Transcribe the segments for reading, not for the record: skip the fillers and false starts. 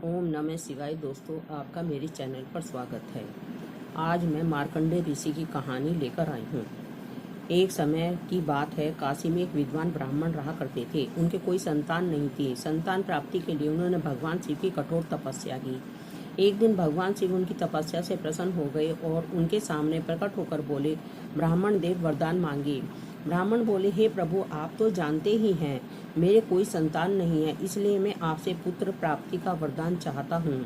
ओम नमः शिवाय। दोस्तों, आपका मेरे चैनल पर स्वागत है। आज मैं मार्कंडेय ऋषि की कहानी लेकर आई हूँ। एक समय की बात है, काशी में एक विद्वान ब्राह्मण रहा करते थे। उनके कोई संतान नहीं थी। संतान प्राप्ति के लिए उन्होंने भगवान शिव की कठोर तपस्या की। एक दिन भगवान शिव उनकी तपस्या से प्रसन्न हो गए और उनके सामने प्रकट होकर बोले, ब्राह्मण देव वरदान मांगे। ब्राह्मण बोले, हे प्रभु, आप तो जानते ही हैं मेरे कोई संतान नहीं है, इसलिए मैं आपसे पुत्र प्राप्ति का वरदान चाहता हूँ।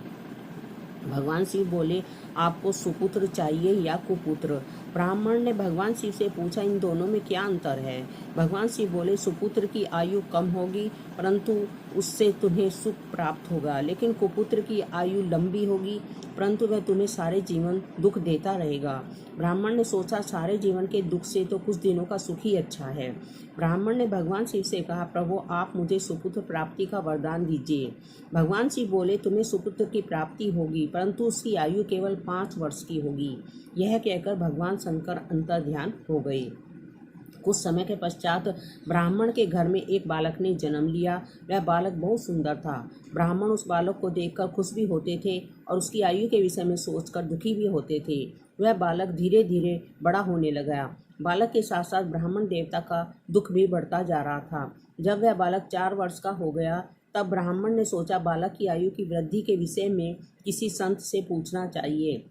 भगवान शिव बोले, आपको सुपुत्र चाहिए या कुपुत्र? ब्राह्मण ने भगवान शिव से पूछा, इन दोनों में क्या अंतर है? भगवान शिव बोले, सुपुत्र की आयु कम होगी परंतु उससे तुम्हें सुख प्राप्त होगा, लेकिन कुपुत्र की आयु लंबी होगी परंतु वह तुम्हें सारे जीवन दुख देता रहेगा। ब्राह्मण ने सोचा, सारे जीवन के दुख से तो कुछ दिनों का सुख ही अच्छा है। ब्राह्मण ने भगवान शिव से कहा, प्रभु, आप मुझे सुपुत्र प्राप्ति का वरदान दीजिए। भगवान शिव बोले, तुम्हें सुपुत्र की प्राप्ति होगी परंतु उसकी आयु केवल 5 वर्ष की होगी। यह कहकर भगवान शंकर अंतर्ध्यान हो गए। कुछ समय के पश्चात ब्राह्मण के घर में एक बालक ने जन्म लिया। वह बालक बहुत सुंदर था। ब्राह्मण उस बालक को देखकर खुश भी होते थे और उसकी आयु के विषय में सोचकर दुखी भी होते थे। वह बालक धीरे धीरे बड़ा होने लगा। बालक के साथ साथ ब्राह्मण देवता का दुख भी बढ़ता जा रहा था। जब वह बालक 4 वर्ष का हो गया तब ब्राह्मण ने सोचा, बालक की आयु की वृद्धि के विषय में किसी संत से पूछना चाहिए।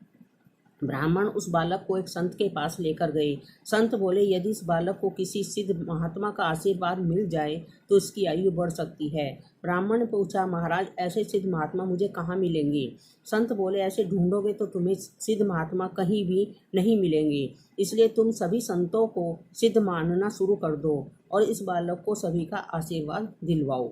ब्राह्मण उस बालक को एक संत के पास लेकर गए। संत बोले, यदि इस बालक को किसी सिद्ध महात्मा का आशीर्वाद मिल जाए तो इसकी आयु बढ़ सकती है। ब्राह्मण ने पूछा, महाराज, ऐसे सिद्ध महात्मा मुझे कहाँ मिलेंगे? संत बोले, ऐसे ढूंढोगे तो तुम्हें सिद्ध महात्मा कहीं भी नहीं मिलेंगे, इसलिए तुम सभी संतों को सिद्ध मानना शुरू कर दो और इस बालक को सभी का आशीर्वाद दिलवाओ।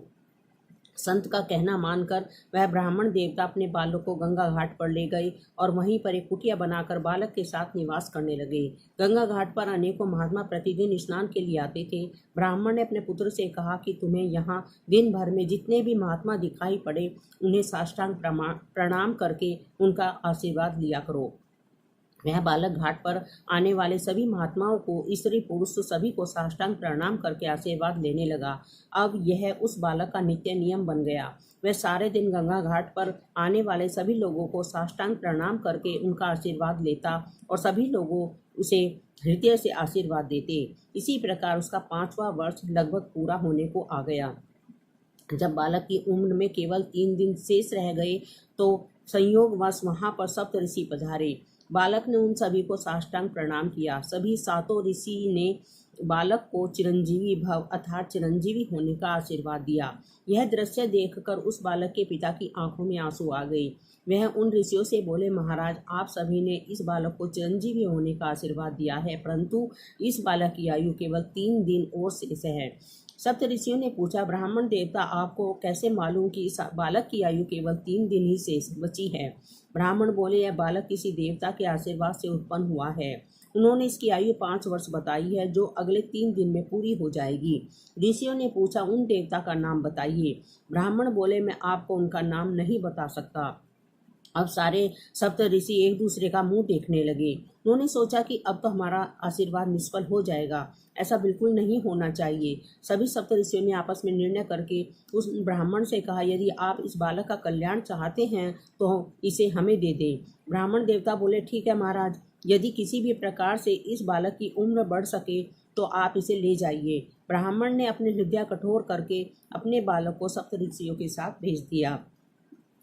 संत का कहना मानकर वह ब्राह्मण देवता अपने बालक को गंगा घाट पर ले गए और वहीं पर एक कुटिया बनाकर बालक के साथ निवास करने लगे। गंगा घाट पर अनेकों महात्मा प्रतिदिन स्नान के लिए आते थे। ब्राह्मण ने अपने पुत्र से कहा कि तुम्हें यहाँ दिन भर में जितने भी महात्मा दिखाई पड़े उन्हें साष्टांग प्रणाम करके उनका आशीर्वाद लिया करो। वह बालक घाट पर आने वाले सभी महात्माओं को, स्त्री पुरुष सभी को साष्टांग प्रणाम करके आशीर्वाद लेने लगा। अब यह उस बालक का नित्य नियम बन गया। वह सारे दिन गंगा घाट पर आने वाले सभी लोगों को साष्टांग प्रणाम करके उनका आशीर्वाद लेता और सभी लोगों उसे हृदय से आशीर्वाद देते। इसी प्रकार उसका 5वां वर्ष लगभग पूरा होने को आ गया। जब बालक की उम्र में केवल 3 दिन शेष रह गए तो संयोगवश वहां पर सप्त ऋषि पधारे। बालक ने उन सभी को साष्टांग प्रणाम किया। सभी 7 ऋषि ने बालक को चिरंजीवी भव अर्थात चिरंजीवी होने का आशीर्वाद दिया। यह दृश्य देखकर उस बालक के पिता की आंखों में आंसू आ गए। वह उन ऋषियों से बोले, महाराज, आप सभी ने इस बालक को चिरंजीवी होने का आशीर्वाद दिया है परंतु इस बालक की आयु केवल 3 दिन और शेष है। सप्त ऋषियों ने पूछा, ब्राह्मण देवता, आपको कैसे मालूम कि इस बालक की आयु केवल 3 दिन ही शेष बची है? ब्राह्मण बोले, यह बालक किसी देवता के आशीर्वाद से उत्पन्न हुआ है। उन्होंने इसकी आयु 5 वर्ष बताई है जो अगले 3 दिन में पूरी हो जाएगी। ऋषियों ने पूछा, उन देवता का नाम बताइए। ब्राह्मण बोले, मैं आपको उनका नाम नहीं बता सकता। अब सारे सप्त ऋषि एक दूसरे का मुंह देखने लगे। उन्होंने सोचा कि अब तो हमारा आशीर्वाद निष्फल हो जाएगा। ऐसा बिल्कुल नहीं होना चाहिए। सभी सप्त ऋषियों ने आपस में निर्णय करके उस ब्राह्मण से कहा, यदि आप इस बालक का कल्याण चाहते हैं तो इसे हमें दे दें। ब्राह्मण देवता बोले, ठीक है महाराज, यदि किसी भी प्रकार से इस बालक की उम्र बढ़ सके तो आप इसे ले जाइए। ब्राह्मण ने अपने हृदय कठोर करके अपने बालक को सप्त ऋषियों के साथ भेज दिया।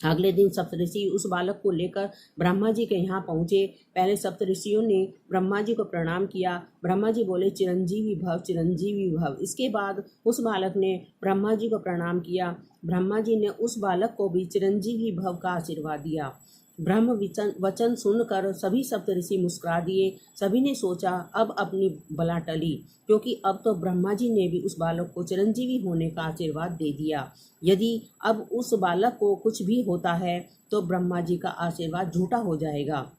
अगले दिन सप्तऋषि उस बालक को लेकर ब्रह्मा जी के यहाँ पहुँचे। पहले सप्तऋषियों ने ब्रह्मा जी को प्रणाम किया। ब्रह्मा जी बोले, चिरंजीवी भव, चिरंजीवी भव। इसके बाद उस बालक ने ब्रह्मा जी को प्रणाम किया। ब्रह्मा जी ने उस बालक को भी चिरंजीवी भव का आशीर्वाद दिया। ब्रह्म वचन सुनकर सभी सप्तऋषि मुस्कुरा दिए। सभी ने सोचा, अब अपनी बला टली, क्योंकि अब तो ब्रह्मा जी ने भी उस बालक को चिरंजीवी होने का आशीर्वाद दे दिया। यदि अब उस बालक को कुछ भी होता है तो ब्रह्मा जी का आशीर्वाद झूठा हो जाएगा।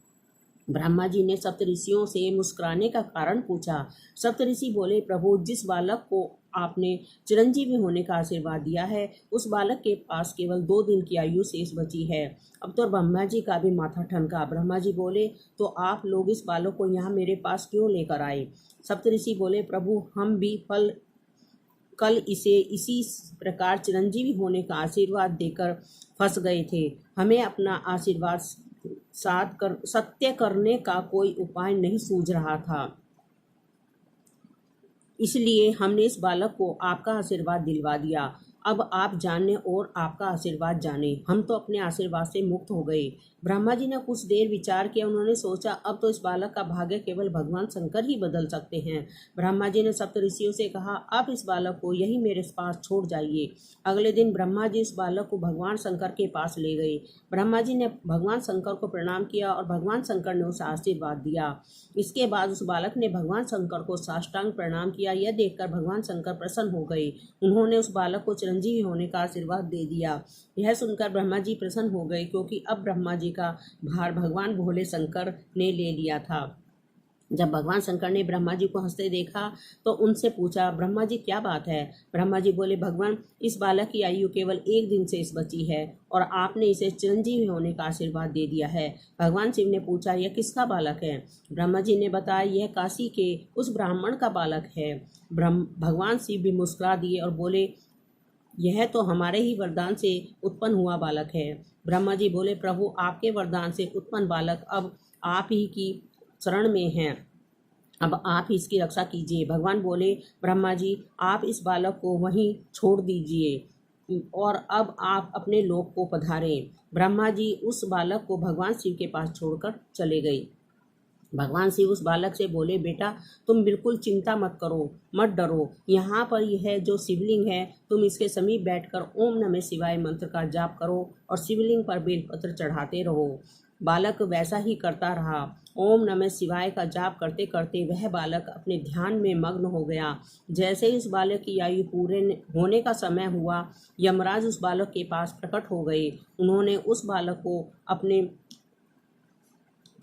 ब्रह्मा जी ने सप्तऋषियों से मुस्कुराने का कारण पूछा। सप्तऋषि बोले, प्रभु, जिस बालक को आपने चिरंजीवी होने का आशीर्वाद दिया है उस बालक के पास केवल 2 दिन की आयु शेष बची है। अब तो ब्रह्मा जी का भी माथा ठनका। ब्रह्मा जी बोले, तो आप लोग इस बालक को यहाँ मेरे पास क्यों लेकर आए? सप्तऋषि बोले, प्रभु, हम भी फल कल इसे इसी प्रकार चिरंजीवी होने का आशीर्वाद देकर फंस गए थे। हमें अपना आशीर्वाद सत्य करने का कोई उपाय नहीं सूझ रहा था, इसलिए हमने इस बालक को आपका आशीर्वाद दिलवा दिया। अब आप जाने और आपका आशीर्वाद जाने। हम तो अपने आशीर्वाद से मुक्त हो गए। ब्रह्मा जी ने कुछ देर विचार किया। उन्होंने सोचा, अब तो इस बालक का भाग्य केवल भगवान शंकर ही बदल सकते हैं। ब्रह्मा जी ने सप्त ऋषियों से कहा, आप इस बालक को यही मेरे पास छोड़ जाइए। अगले दिन ब्रह्मा जी इस बालक को भगवान शंकर के पास ले गए। ब्रह्मा जी ने भगवान शंकर को प्रणाम किया और भगवान शंकर ने उसे आशीर्वाद दिया। इसके बाद उस बालक ने भगवान शंकर को साष्टांग प्रणाम किया। यह देखकर भगवान शंकर प्रसन्न हो गए। उन्होंने उस बालक को चिरंजीवी होने का आशीर्वाद दे दिया। यह सुनकर ब्रह्मा जी प्रसन्न हो गए, क्योंकि अब ब्रह्मा जी का भार भगवान भोले शंकर ने ले लिया था। जब भगवान शंकर ने ब्रह्मा जी को हंसते देखा तो उनसे पूछा, ब्रह्मा जी क्या बात है? ब्रह्मा जी बोले, भगवान, इस बालक की आयु केवल 1 दिन से बची है और आपने इसे चिरंजीवी होने का आशीर्वाद दे दिया है। भगवान शिव ने पूछा, यह किसका बालक है? ब्रह्मा जी ने बताया, यह काशी के उस ब्राह्मण का बालक है। भगवान शिव भी मुस्कुरा दिए और बोले, यह तो हमारे ही वरदान से उत्पन्न हुआ बालक है। ब्रह्मा जी बोले, प्रभु, आपके वरदान से उत्पन्न बालक अब आप ही की शरण में हैं। अब आप ही इसकी रक्षा कीजिए। भगवान बोले, ब्रह्मा जी, आप इस बालक को वहीं छोड़ दीजिए और अब आप अपने लोक को पधारें। ब्रह्मा जी उस बालक को भगवान शिव के पास छोड़कर चले गए। भगवान शिव उस बालक से बोले, बेटा, तुम बिल्कुल चिंता मत करो, मत डरो। यहाँ पर यह जो शिवलिंग है, तुम इसके समीप बैठकर ओम नमः शिवाय मंत्र का जाप करो और शिवलिंग पर बेलपत्र चढ़ाते रहो। बालक वैसा ही करता रहा। ओम नमः शिवाय का जाप करते करते वह बालक अपने ध्यान में मग्न हो गया। जैसे ही उस बालक की आयु पूरे होने का समय हुआ, यमराज उस बालक के पास प्रकट हो गए। उन्होंने उस बालक को अपने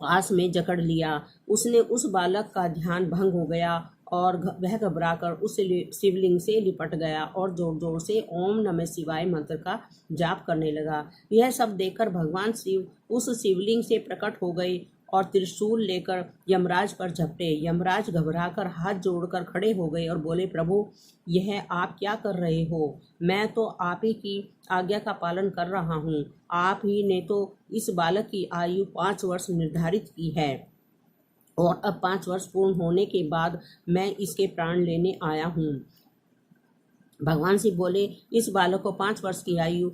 पास में जकड़ लिया। उसने उस बालक का ध्यान भंग हो गया और वह घबराकर उस शिवलिंग से लिपट गया और जोर जोर से ओम नमः शिवाय मंत्र का जाप करने लगा। यह सब देखकर भगवान शिव उस शिवलिंग से प्रकट हो गए और त्रिशूल लेकर यमराज पर झपटे। यमराज घबराकर हाथ जोड़कर खड़े हो गए और बोले, प्रभु, यह आप क्या कर रहे हो? मैं तो आप ही की आज्ञा का पालन कर रहा हूँ। आप ही ने तो इस बालक की आयु 5 वर्ष निर्धारित की है और अब 5 वर्ष पूर्ण होने के बाद मैं इसके प्राण लेने आया हूँ। भगवान शिव बोले, इस बालक को 5 वर्ष की आयु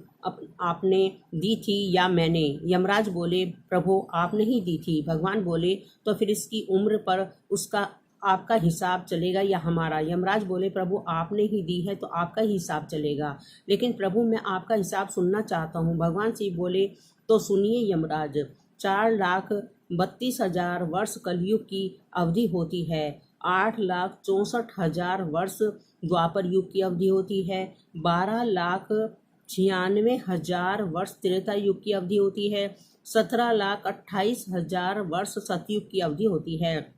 आपने दी थी या मैंने? यमराज बोले, प्रभु, आपने ही दी थी। भगवान बोले, तो फिर इसकी उम्र पर उसका आपका हिसाब चलेगा या हमारा? यमराज बोले, प्रभु, आपने ही दी है तो आपका ही हिसाब चलेगा। लेकिन प्रभु, मैं आपका हिसाब सुनना चाहता हूँ। भगवान शिव बोले, तो सुनिए यमराज। 4,32,000 वर्ष कलयुग की अवधि होती है। 8,64,000 वर्ष द्वापर युग की अवधि होती है। 12,96,000 वर्ष त्रेता युग की अवधि होती है। 17,28,000 वर्ष सतयुग की अवधि होती है।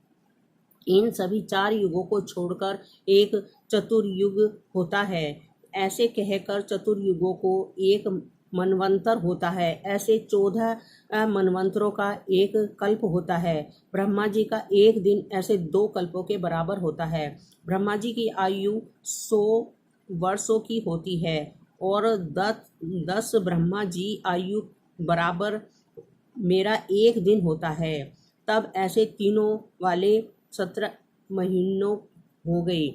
इन सभी 4 युगों को छोड़कर एक चतुर्युग होता है। ऐसे कहकर चतुर्युगों को एक मनवंतर होता है। ऐसे 14 मनवंतरों का एक कल्प होता है। ब्रह्मा जी का एक दिन ऐसे 2 कल्पों के बराबर होता है। ब्रह्मा जी की आयु 100 वर्षों की होती है और 10 ब्रह्मा जी आयु बराबर मेरा एक दिन होता है। तब ऐसे तीनों वाले 17 महीनों हो गए।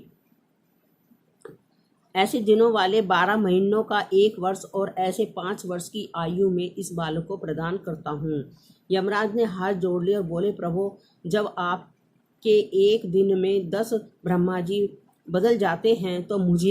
ऐसे दिनों वाले 12 महीनों का 1 वर्ष और ऐसे 5 वर्ष की आयु में इस बालक को प्रदान करता हूँ। यमराज ने हाथ जोड़ लिए और बोले, प्रभु, जब आपके एक दिन में 10 ब्रह्मा जी बदल जाते हैं तो मुझ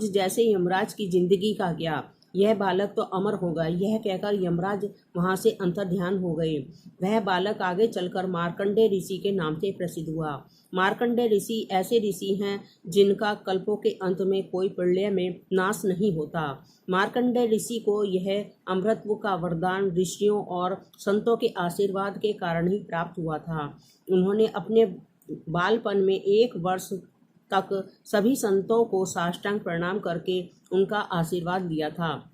जैसे यमराज की जिंदगी का क्या? यह बालक तो अमर होगा। यह कहकर यमराज वहां से अंतर्ध्यान हो गए। वह बालक आगे चलकर मार्कंडेय ऋषि के नाम से प्रसिद्ध हुआ। मार्कंडेय ऋषि ऐसे ऋषि हैं जिनका कल्पों के अंत में कोई प्रलय में नाश नहीं होता। मार्कंडेय ऋषि को यह अमृतत्व का वरदान ऋषियों और संतों के आशीर्वाद के कारण ही प्राप्त हुआ था। उन्होंने अपने बालपन में 1 वर्ष तक सभी संतों को साष्टांग प्रणाम करके उनका आशीर्वाद लिया था।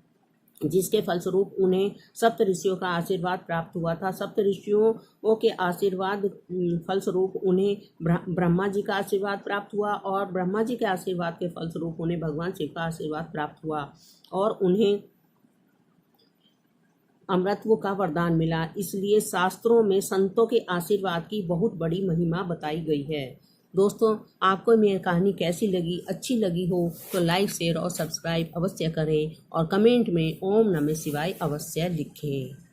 जिसके फलस्वरूप उन्हें सप्त ऋषियों का आशीर्वाद प्राप्त हुआ था। सप्त ऋषियों के आशीर्वाद फलस्वरूप उन्हें ब्रह्मा जी का आशीर्वाद प्राप्त हुआ और ब्रह्मा जी के आशीर्वाद के फलस्वरूप उन्हें भगवान शिव का आशीर्वाद प्राप्त हुआ और उन्हें अमृतत्व का वरदान मिला। इसलिए शास्त्रों में संतों के आशीर्वाद की बहुत बड़ी महिमा बताई गई है। दोस्तों, आपको मेरी कहानी कैसी लगी, अच्छी लगी हो तो लाइक, शेयर और सब्सक्राइब अवश्य करें और कमेंट में ओम नमः शिवाय अवश्य लिखें।